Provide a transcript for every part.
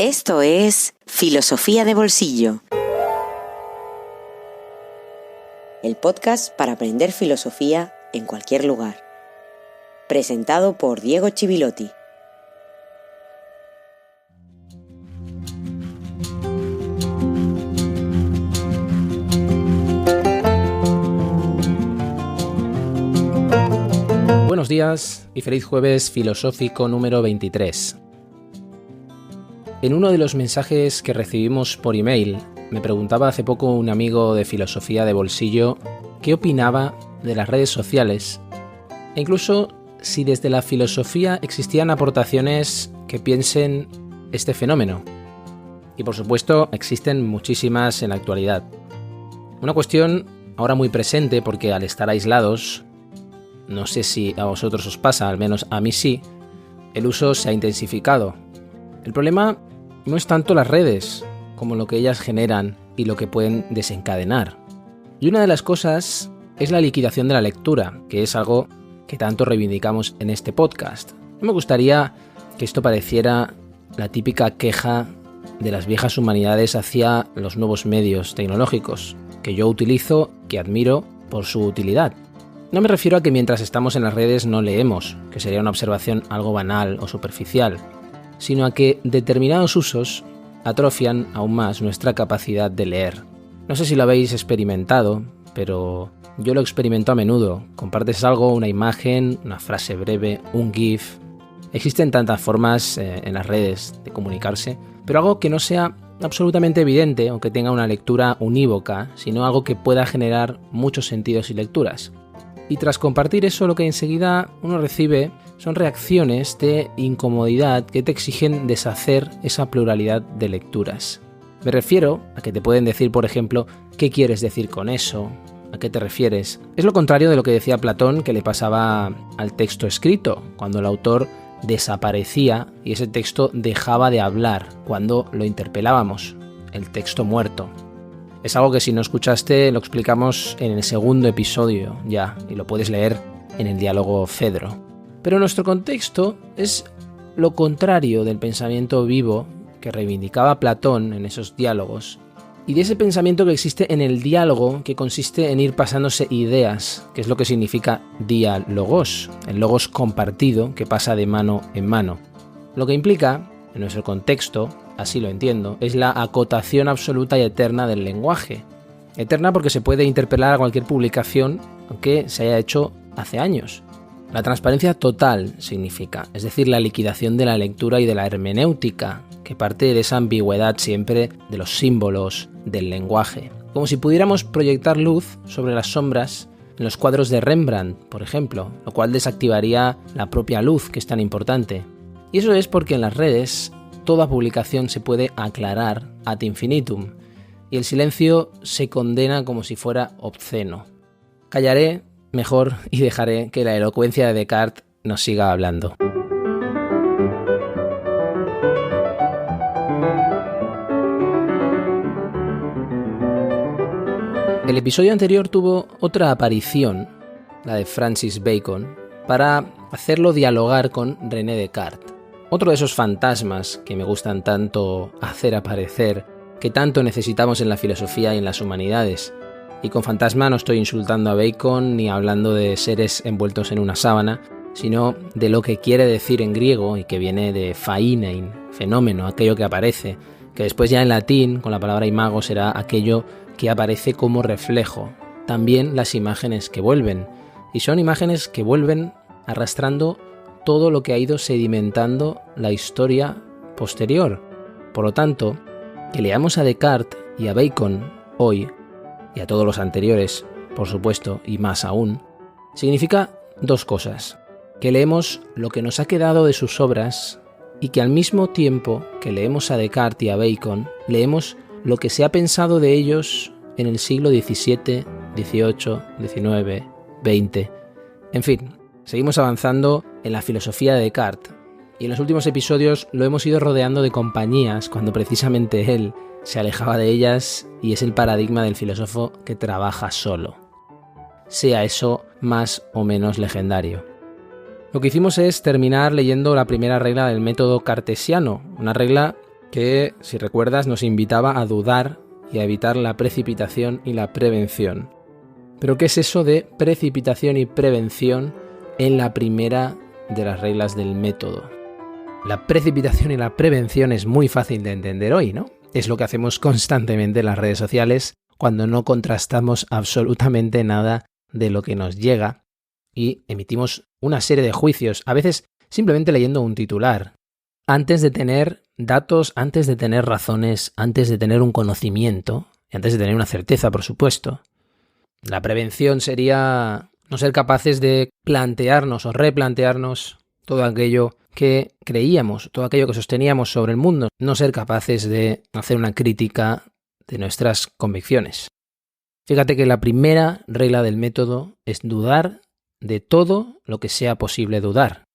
Esto es Filosofía de Bolsillo, el podcast para aprender filosofía en cualquier lugar. Presentado por Diego Chivilotti. Buenos días y feliz jueves filosófico número 23. En uno de los mensajes que recibimos por email, me preguntaba hace poco un amigo de Filosofía de Bolsillo qué opinaba de las redes sociales e incluso si desde la filosofía existían aportaciones que piensen este fenómeno. Y por supuesto existen muchísimas en la actualidad. Una cuestión ahora muy presente porque al estar aislados, no sé si a vosotros os pasa, al menos a mí sí, el uso se ha intensificado. El problema no es tanto las redes como lo que ellas generan y lo que pueden desencadenar. Y una de las cosas es la liquidación de la lectura, que es algo que tanto reivindicamos en este podcast. No me gustaría que esto pareciera la típica queja de las viejas humanidades hacia los nuevos medios tecnológicos, que yo utilizo, que admiro por su utilidad. No me refiero a que mientras estamos en las redes no leemos, que sería una observación algo banal o superficial, sino a que determinados usos atrofian aún más nuestra capacidad de leer. No sé si lo habéis experimentado, pero yo lo experimento a menudo. Compartes algo, una imagen, una frase breve, un GIF. Existen tantas formas en las redes de comunicarse, pero algo que no sea absolutamente evidente o que tenga una lectura unívoca, sino algo que pueda generar muchos sentidos y lecturas. Y tras compartir eso, lo que enseguida uno recibe son reacciones de incomodidad que te exigen deshacer esa pluralidad de lecturas. Me refiero a que te pueden decir, por ejemplo, ¿qué quieres decir con eso? ¿A qué te refieres? Es lo contrario de lo que decía Platón que le pasaba al texto escrito, cuando el autor desaparecía y ese texto dejaba de hablar cuando lo interpelábamos, el texto muerto. Es algo que si no escuchaste lo explicamos en el segundo episodio ya, y lo puedes leer en el diálogo Fedro. Pero nuestro contexto es lo contrario del pensamiento vivo que reivindicaba Platón en esos diálogos, y de ese pensamiento que existe en el diálogo, que consiste en ir pasándose ideas, que es lo que significa diálogos, el logos compartido que pasa de mano en mano. Lo que implica, en nuestro contexto, así lo entiendo, es la acotación absoluta y eterna del lenguaje. Eterna porque se puede interpelar a cualquier publicación, aunque se haya hecho hace años. La transparencia total significa, es decir, la liquidación de la lectura y de la hermenéutica, que parte de esa ambigüedad siempre de los símbolos, del lenguaje. Como si pudiéramos proyectar luz sobre las sombras en los cuadros de Rembrandt, por ejemplo, lo cual desactivaría la propia luz, que es tan importante. Y eso es porque en las redes toda publicación se puede aclarar ad infinitum, y el silencio se condena como si fuera obsceno. Callaré mejor y dejaré que la elocuencia de Descartes nos siga hablando. El episodio anterior tuvo otra aparición, la de Francis Bacon, para hacerlo dialogar con René Descartes. Otro de esos fantasmas que me gustan tanto hacer aparecer, que tanto necesitamos en la filosofía y en las humanidades. Y con fantasma no estoy insultando a Bacon ni hablando de seres envueltos en una sábana, sino de lo que quiere decir en griego y que viene de phainein, fenómeno, aquello que aparece, que después ya en latín, con la palabra imago, será aquello que aparece como reflejo. También las imágenes que vuelven, y son imágenes que vuelven arrastrando todo lo que ha ido sedimentando la historia posterior. Por lo tanto, que leamos a Descartes y a Bacon hoy, y a todos los anteriores, por supuesto, y más aún, significa dos cosas. Que leemos lo que nos ha quedado de sus obras y que al mismo tiempo que leemos a Descartes y a Bacon, leemos lo que se ha pensado de ellos en el siglo XVII, XVIII, XIX, XX. En fin, seguimos avanzando en la filosofía de Descartes, y en los últimos episodios lo hemos ido rodeando de compañías cuando precisamente él se alejaba de ellas y es el paradigma del filósofo que trabaja solo, sea eso más o menos legendario. Lo que hicimos es terminar leyendo la primera regla del método cartesiano, una regla que, si recuerdas, nos invitaba a dudar y a evitar la precipitación y la prevención. Pero ¿qué es eso de precipitación y prevención en la primera de las reglas del método? La precipitación y la prevención es muy fácil de entender hoy, ¿no? Es lo que hacemos constantemente en las redes sociales cuando no contrastamos absolutamente nada de lo que nos llega y emitimos una serie de juicios, a veces simplemente leyendo un titular, antes de tener datos, antes de tener razones, antes de tener un conocimiento y antes de tener una certeza, por supuesto. La prevención sería no ser capaces de plantearnos o replantearnos todo aquello que creíamos, todo aquello que sosteníamos sobre el mundo, no ser capaces de hacer una crítica de nuestras convicciones. Fíjate que la primera regla del método es dudar de todo lo que sea posible dudar.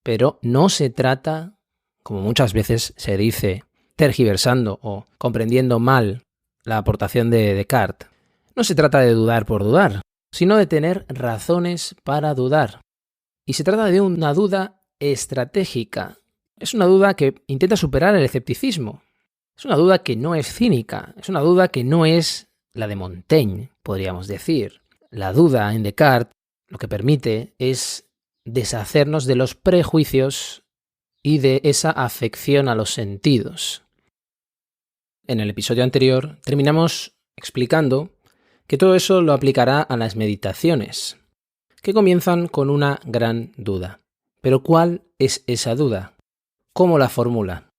Pero no se trata, como muchas veces se dice, tergiversando o comprendiendo mal la aportación de Descartes, no se trata de dudar por dudar, sino de tener razones para dudar. Y se trata de una duda estratégica. Es una duda que intenta superar el escepticismo. Es una duda que no es cínica. Es una duda que no es la de Montaigne, podríamos decir. La duda en Descartes lo que permite es deshacernos de los prejuicios y de esa afección a los sentidos. En el episodio anterior terminamos explicando que todo eso lo aplicará a las meditaciones, que comienzan con una gran duda. Pero ¿cuál es esa duda? ¿Cómo la formula?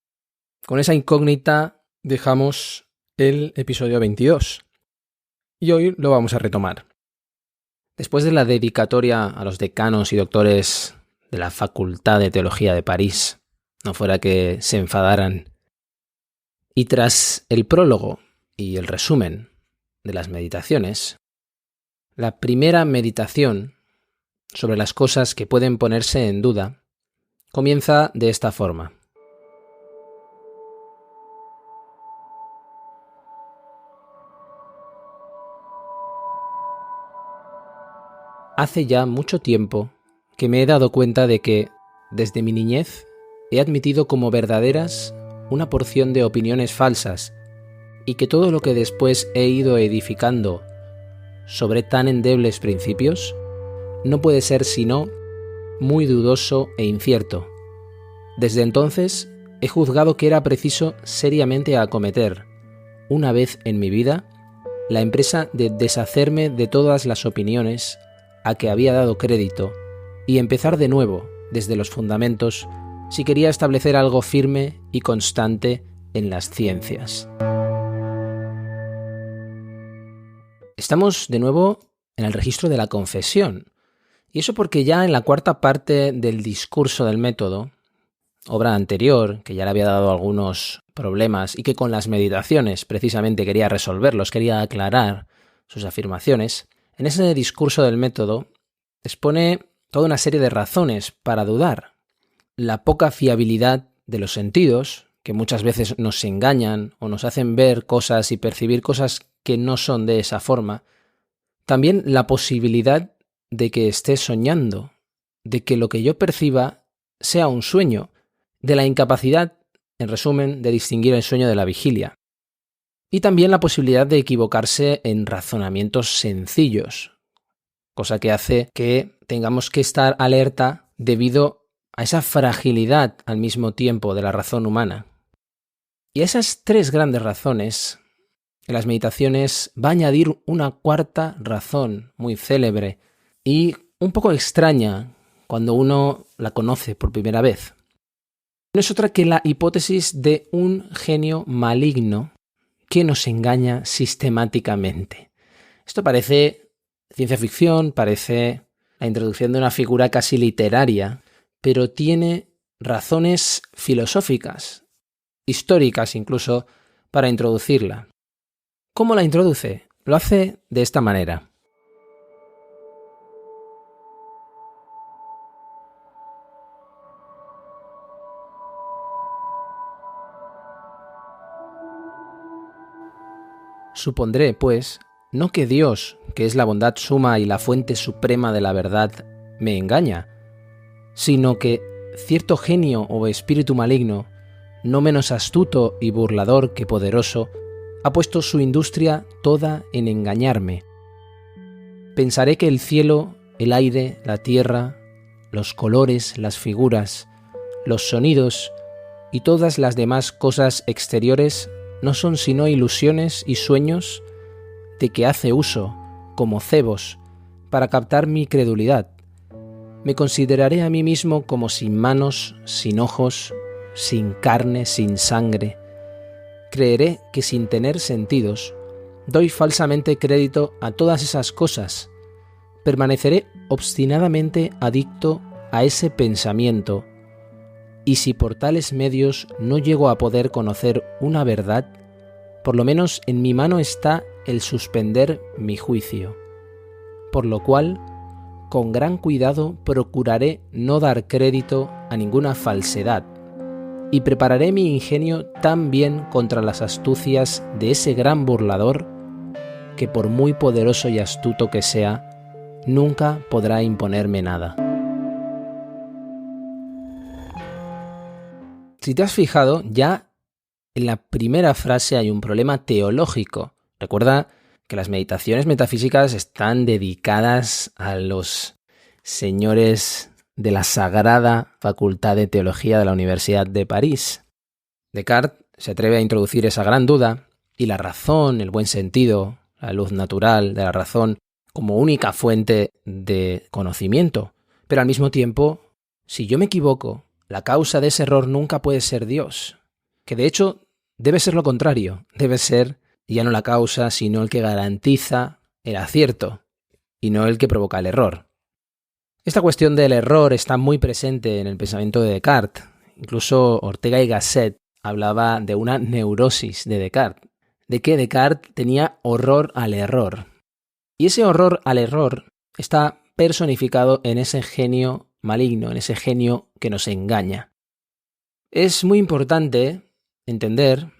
Con esa incógnita dejamos el episodio 22 y hoy lo vamos a retomar. Después de la dedicatoria a los decanos y doctores de la Facultad de Teología de París, no fuera que se enfadaran, y tras el prólogo y el resumen de las meditaciones, la primera meditación sobre las cosas que pueden ponerse en duda comienza de esta forma. Hace ya mucho tiempo que me he dado cuenta de que, desde mi niñez, he admitido como verdaderas una porción de opiniones falsas y que todo lo que después he ido edificando sobre tan endebles principios no puede ser sino muy dudoso e incierto. Desde entonces he juzgado que era preciso seriamente acometer, una vez en mi vida, la empresa de deshacerme de todas las opiniones a que había dado crédito y empezar de nuevo desde los fundamentos si quería establecer algo firme y constante en las ciencias. Estamos de nuevo en el registro de la confesión, y eso porque ya en la cuarta parte del discurso del método, obra anterior, que ya le había dado algunos problemas y que con las meditaciones precisamente quería resolverlos, quería aclarar sus afirmaciones, en ese discurso del método expone toda una serie de razones para dudar. La poca fiabilidad de los sentidos, que muchas veces nos engañan o nos hacen ver cosas y percibir cosas que no son de esa forma. También la posibilidad de que esté soñando, de que lo que yo perciba sea un sueño, de la incapacidad, en resumen, de distinguir el sueño de la vigilia. Y también la posibilidad de equivocarse en razonamientos sencillos, cosa que hace que tengamos que estar alerta debido a esa fragilidad al mismo tiempo de la razón humana. Y a esas tres grandes razones, en las meditaciones va a añadir una cuarta razón muy célebre y un poco extraña cuando uno la conoce por primera vez. No es otra que la hipótesis de un genio maligno que nos engaña sistemáticamente. Esto parece ciencia ficción, parece la introducción de una figura casi literaria, pero tiene razones filosóficas, históricas incluso, para introducirla. ¿Cómo la introduce? Lo hace de esta manera. Supondré, pues, no que Dios, que es la bondad suma y la fuente suprema de la verdad, me engaña, sino que cierto genio o espíritu maligno no menos astuto y burlador que poderoso, ha puesto su industria toda en engañarme. Pensaré que el cielo, el aire, la tierra, los colores, las figuras, los sonidos y todas las demás cosas exteriores no son sino ilusiones y sueños de que hace uso, como cebos, para captar mi credulidad. Me consideraré a mí mismo como sin manos, sin ojos, sin carne, sin sangre. Creeré que sin tener sentidos, doy falsamente crédito a todas esas cosas. Permaneceré obstinadamente adicto a ese pensamiento, y si por tales medios no llego a poder conocer una verdad, por lo menos en mi mano está el suspender mi juicio. Por lo cual, con gran cuidado procuraré no dar crédito a ninguna falsedad, y prepararé mi ingenio tan bien contra las astucias de ese gran burlador, que por muy poderoso y astuto que sea, nunca podrá imponerme nada. Si te has fijado, ya en la primera frase hay un problema teológico. Recuerda que las meditaciones metafísicas están dedicadas a los señores de la Sagrada Facultad de Teología de la Universidad de París. Descartes se atreve a introducir esa gran duda y la razón, el buen sentido, la luz natural de la razón como única fuente de conocimiento. Pero al mismo tiempo, si yo me equivoco, la causa de ese error nunca puede ser Dios, que de hecho debe ser lo contrario, debe ser ya no la causa, sino el que garantiza el acierto y no el que provoca el error. Esta cuestión del error está muy presente en el pensamiento de Descartes. Incluso Ortega y Gasset hablaba de una neurosis de Descartes, de que Descartes tenía horror al error. Y ese horror al error está personificado en ese genio maligno, en ese genio que nos engaña. Es muy importante entender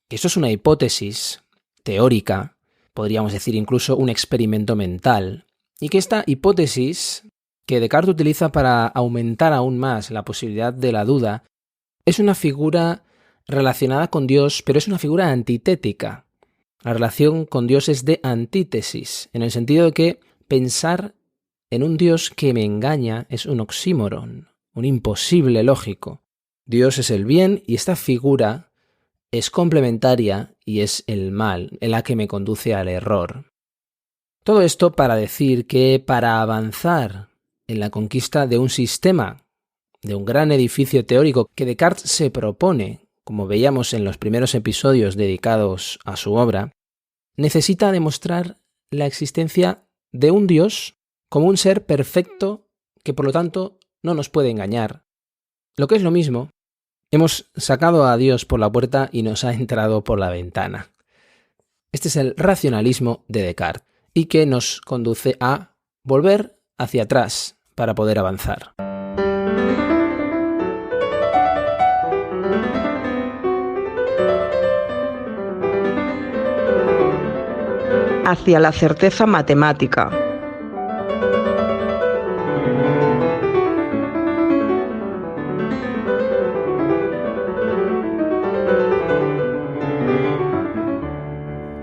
que esto es una hipótesis teórica, podríamos decir incluso un experimento mental, y que esta hipótesis que Descartes utiliza para aumentar aún más la posibilidad de la duda es una figura relacionada con Dios, pero es una figura antitética. La relación con Dios es de antítesis, en el sentido de que pensar en un Dios que me engaña es un oxímoron, un imposible lógico. Dios es el bien y esta figura es complementaria y es el mal, en la que me conduce al error. Todo esto para decir que para avanzar en la conquista de un sistema, de un gran edificio teórico que Descartes se propone, como veíamos en los primeros episodios dedicados a su obra, necesita demostrar la existencia de un Dios como un ser perfecto que por lo tanto no nos puede engañar. Lo que es lo mismo, hemos sacado a Dios por la puerta y nos ha entrado por la ventana. Este es el racionalismo de Descartes y que nos conduce a volver hacia atrás para poder avanzar. Hacia la certeza matemática.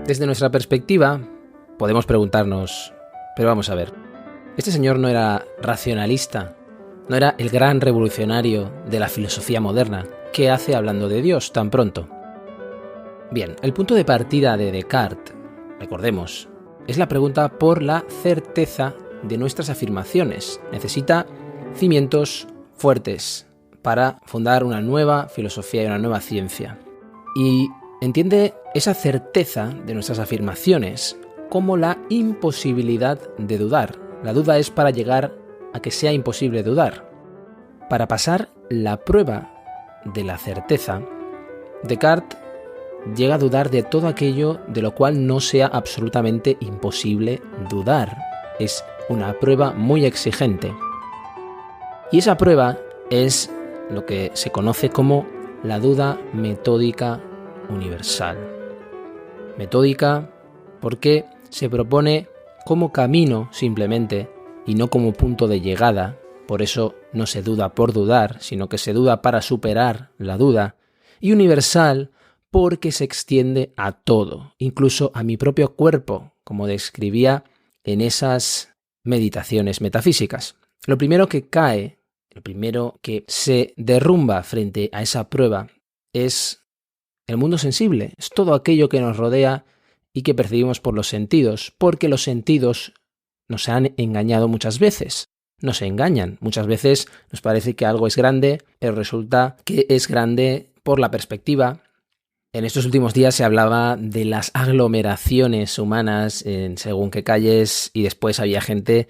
Desde nuestra perspectiva, podemos preguntarnos, pero vamos a ver, este señor no era racionalista, no era el gran revolucionario de la filosofía moderna. ¿Qué hace hablando de Dios tan pronto? Bien, el punto de partida de Descartes, recordemos, es la pregunta por la certeza de nuestras afirmaciones. Necesita cimientos fuertes para fundar una nueva filosofía y una nueva ciencia. Y entiende esa certeza de nuestras afirmaciones como la imposibilidad de dudar. La duda es para llegar a que sea imposible dudar. Para pasar la prueba de la certeza, Descartes llega a dudar de todo aquello de lo cual no sea absolutamente imposible dudar. Es una prueba muy exigente. Y esa prueba es lo que se conoce como la duda metódica universal. Metódica porque se propone como camino simplemente y no como punto de llegada. Por eso no se duda por dudar, sino que se duda para superar la duda. y universal porque se extiende a todo, incluso a mi propio cuerpo, como describía en esas meditaciones metafísicas. Lo primero que cae, lo primero que se derrumba frente a esa prueba es el mundo sensible, es todo aquello que nos rodea y que percibimos por los sentidos, porque los sentidos nos han engañado muchas veces. Nos engañan. Muchas veces nos parece que algo es grande, pero resulta que es grande por la perspectiva. En estos últimos días se hablaba de las aglomeraciones humanas en según qué calles y después había gente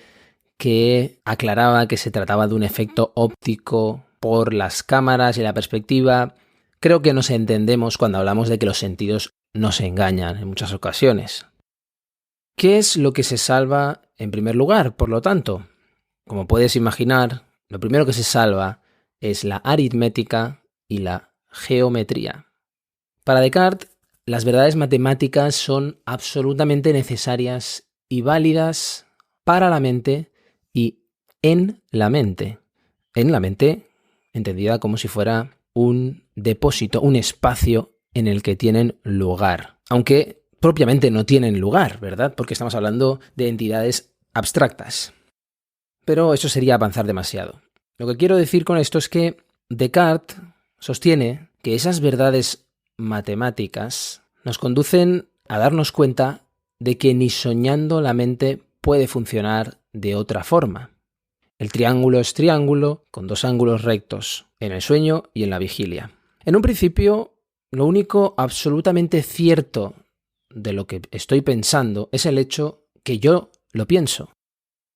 que aclaraba que se trataba de un efecto óptico por las cámaras y la perspectiva. Creo que nos entendemos cuando hablamos de que los sentidos nos engañan en muchas ocasiones. ¿Qué es lo que se salva en primer lugar, por lo tanto? Como puedes imaginar, lo primero que se salva es la aritmética y la geometría. Para Descartes, las verdades matemáticas son absolutamente necesarias y válidas para la mente y en la mente. En la mente, entendida como si fuera un depósito, un espacio en el que tienen lugar. Aunque propiamente no tienen lugar, ¿verdad? Porque estamos hablando de entidades abstractas. Pero eso sería avanzar demasiado. Lo que quiero decir con esto es que Descartes sostiene que esas verdades matemáticas nos conducen a darnos cuenta de que ni soñando la mente puede funcionar de otra forma. El triángulo es triángulo con dos ángulos rectos, en el sueño y en la vigilia. En un principio, lo único absolutamente cierto de lo que estoy pensando es el hecho que yo lo pienso.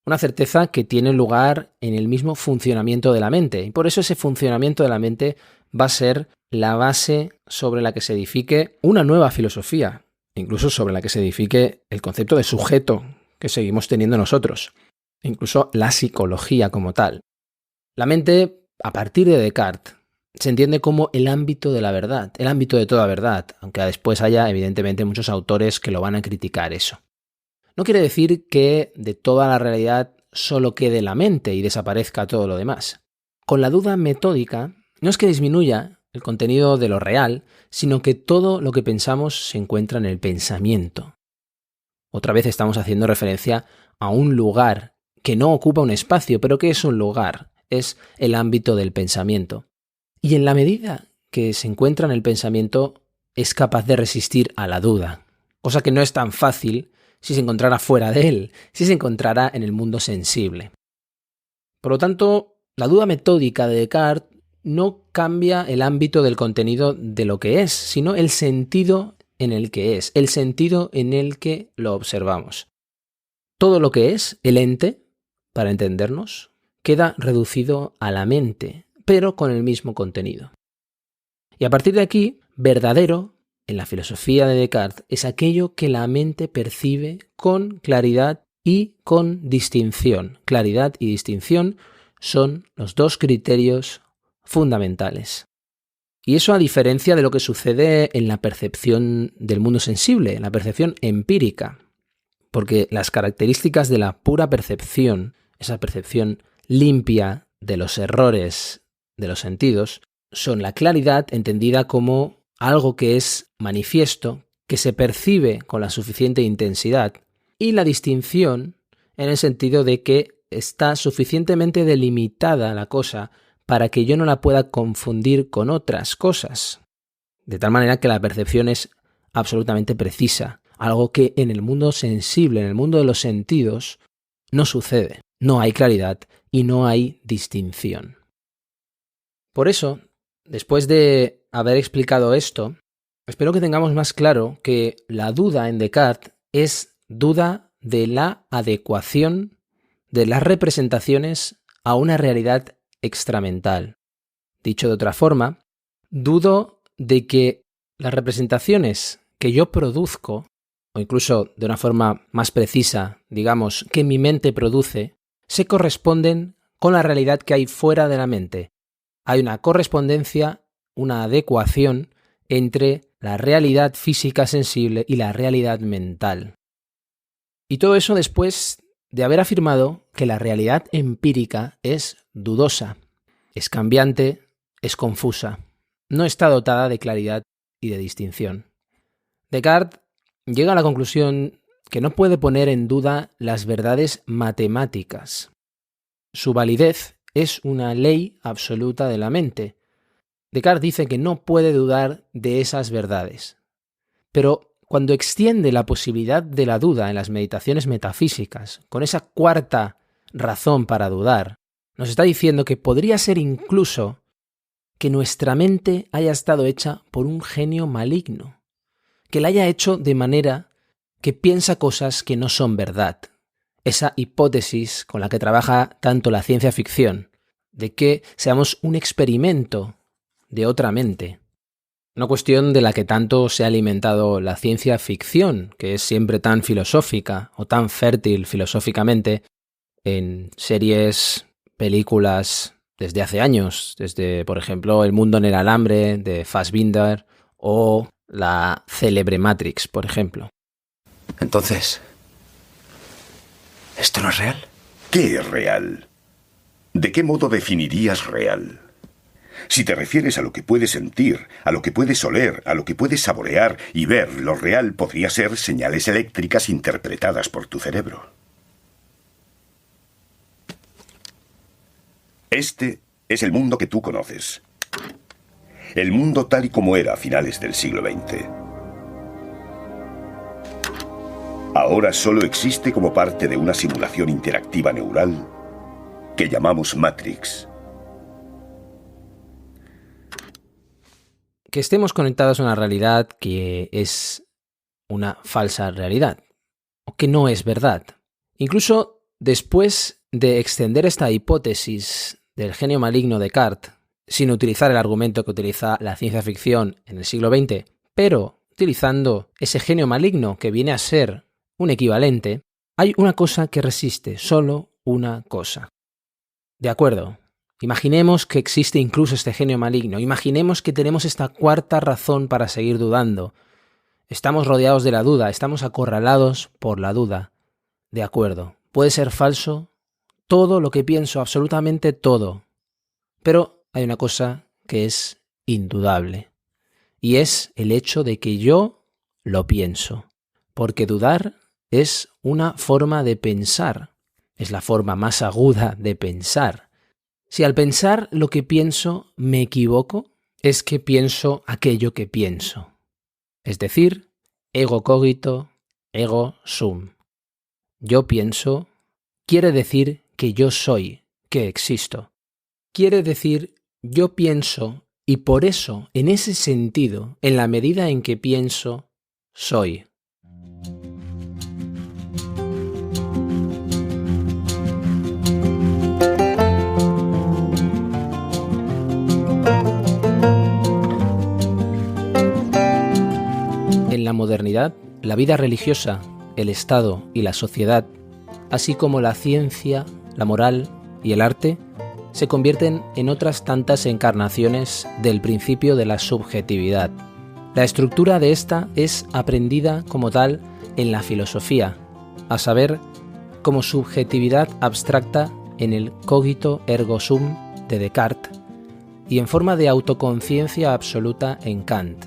Una certeza que tiene lugar en el mismo funcionamiento de la mente. Y por eso ese funcionamiento de la mente va a ser la base sobre la que se edifique una nueva filosofía, incluso sobre la que se edifique el concepto de sujeto que seguimos teniendo nosotros, incluso la psicología como tal. La mente, a partir de Descartes, se entiende como el ámbito de la verdad, el ámbito de toda verdad, aunque después haya evidentemente muchos autores que lo van a criticar eso. No quiere decir que de toda la realidad solo quede la mente y desaparezca todo lo demás. Con la duda metódica, no es que disminuya el contenido de lo real, sino que todo lo que pensamos se encuentra en el pensamiento. Otra vez estamos haciendo referencia a un lugar que no ocupa un espacio, pero que es un lugar, es el ámbito del pensamiento. Y en la medida que se encuentra en el pensamiento, es capaz de resistir a la duda, cosa que no es tan fácil si se encontrara fuera de él, si se encontrara en el mundo sensible. Por lo tanto, la duda metódica de Descartes no cambia el ámbito del contenido de lo que es, sino el sentido en el que es, el sentido en el que lo observamos. Todo lo que es, el ente, para entendernos, queda reducido a la mente, pero con el mismo contenido. Y a partir de aquí, verdadero, en la filosofía de Descartes, es aquello que la mente percibe con claridad y con distinción. Claridad y distinción son los dos criterios fundamentales. Y eso a diferencia de lo que sucede en la percepción del mundo sensible, en la percepción empírica. Porque las características de la pura percepción, esa percepción limpia de los errores de los sentidos, son la claridad entendida como algo que es manifiesto, que se percibe con la suficiente intensidad, y la distinción en el sentido de que está suficientemente delimitada la cosa para que yo no la pueda confundir con otras cosas. De tal manera que la percepción es absolutamente precisa, algo que en el mundo sensible, en el mundo de los sentidos, no sucede. No hay claridad y no hay distinción. Por eso, después de haber explicado esto, espero que tengamos más claro que la duda en Descartes es duda de la adecuación de las representaciones a una realidad extramental. Dicho de otra forma, dudo de que las representaciones que yo produzco, o incluso de una forma más precisa, digamos, que mi mente produce, se corresponden con la realidad que hay fuera de la mente. Hay una correspondencia, una adecuación entre la realidad física sensible y la realidad mental. Y todo eso después de haber afirmado que la realidad empírica es dudosa, es cambiante, es confusa. no está dotada de claridad y de distinción. Descartes llega a la conclusión que no puede poner en duda las verdades matemáticas. Su validez es una ley absoluta de la mente. Descartes dice que no puede dudar de esas verdades. Pero cuando extiende la posibilidad de la duda en las meditaciones metafísicas, con esa cuarta razón para dudar, nos está diciendo que podría ser incluso que nuestra mente haya estado hecha por un genio maligno, que la haya hecho de manera que piensa cosas que no son verdad. Esa hipótesis con la que trabaja tanto la ciencia ficción, de que seamos un experimento de otra mente. Una cuestión de la que tanto se ha alimentado la ciencia ficción, que es siempre tan filosófica o tan fértil filosóficamente, en series, películas desde hace años, desde, por ejemplo, El mundo en el alambre de Fassbinder o la célebre Matrix, por ejemplo. Entonces, ¿esto no es real? ¿Qué es real? ¿De qué modo definirías real? Si te refieres a lo que puedes sentir, a lo que puedes oler, a lo que puedes saborear y ver, lo real podría ser señales eléctricas interpretadas por tu cerebro. Este es el mundo que tú conoces. El mundo tal y como era a finales del siglo XX. Ahora solo existe como parte de una simulación interactiva neural que llamamos Matrix. Que estemos conectados a una realidad que es una falsa realidad, o que no es verdad. Incluso después de extender esta hipótesis del genio maligno de Descartes, sin utilizar el argumento que utiliza la ciencia ficción en el siglo XX, pero utilizando ese genio maligno que viene a ser un equivalente, hay una cosa que resiste, solo una cosa. De acuerdo, imaginemos que existe incluso este genio maligno, imaginemos que tenemos esta cuarta razón para seguir dudando. Estamos rodeados de la duda, estamos acorralados por la duda. De acuerdo, puede ser falso todo lo que pienso, absolutamente todo. Pero hay una cosa que es indudable, y es el hecho de que yo lo pienso, porque dudar es una forma de pensar, es la forma más aguda de pensar. Si al pensar lo que pienso me equivoco, es que pienso aquello que pienso. Es decir, ego cogito, ego sum. Yo pienso quiere decir que yo soy, que existo. Quiere decir yo pienso y por eso, en ese sentido, en la medida en que pienso, soy. En la modernidad, la vida religiosa, el Estado y la sociedad, así como la ciencia, la moral y el arte, se convierten en otras tantas encarnaciones del principio de la subjetividad. La estructura de esta es aprendida como tal en la filosofía, a saber, como subjetividad abstracta en el cogito ergo sum de Descartes y en forma de autoconciencia absoluta en Kant.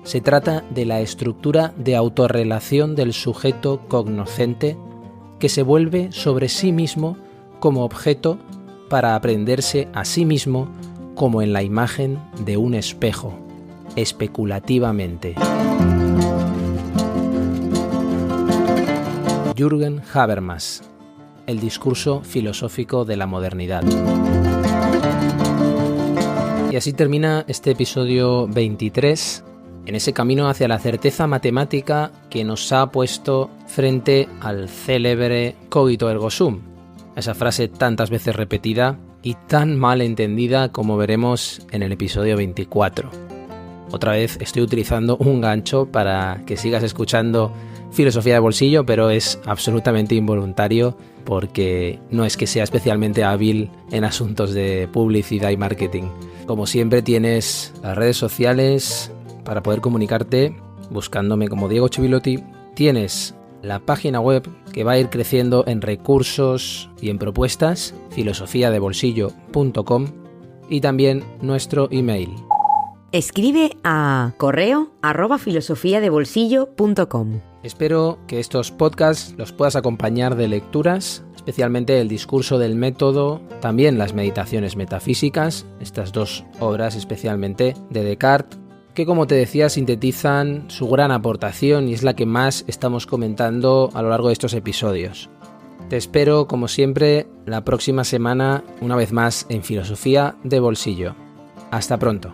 Se trata de la estructura de autorrelación del sujeto cognoscente que se vuelve sobre sí mismo como objeto para aprenderse a sí mismo como en la imagen de un espejo, especulativamente. Jürgen Habermas, el discurso filosófico de la modernidad. Y así termina este episodio 23, en ese camino hacia la certeza matemática que nos ha puesto frente al célebre cogito ergo sum, esa frase tantas veces repetida y tan mal entendida como veremos en el episodio 24. Otra vez estoy utilizando un gancho para que sigas escuchando Filosofía de Bolsillo, pero es absolutamente involuntario porque no es que sea especialmente hábil en asuntos de publicidad y marketing. Como siempre tienes las redes sociales para poder comunicarte buscándome como Diego Chivilotti. Tienes la página web que va a ir creciendo en recursos y en propuestas, filosofiadebolsillo.com, y también nuestro email, Escribe a correo@filosofiadebolsillo.com. Espero que estos podcasts los puedas acompañar de lecturas, especialmente el discurso del método, también las meditaciones metafísicas, estas dos obras especialmente de Descartes, que como te decía sintetizan su gran aportación y es la que más estamos comentando a lo largo de estos episodios. Te espero, como siempre, la próxima semana, una vez más en Filosofía de Bolsillo. Hasta pronto.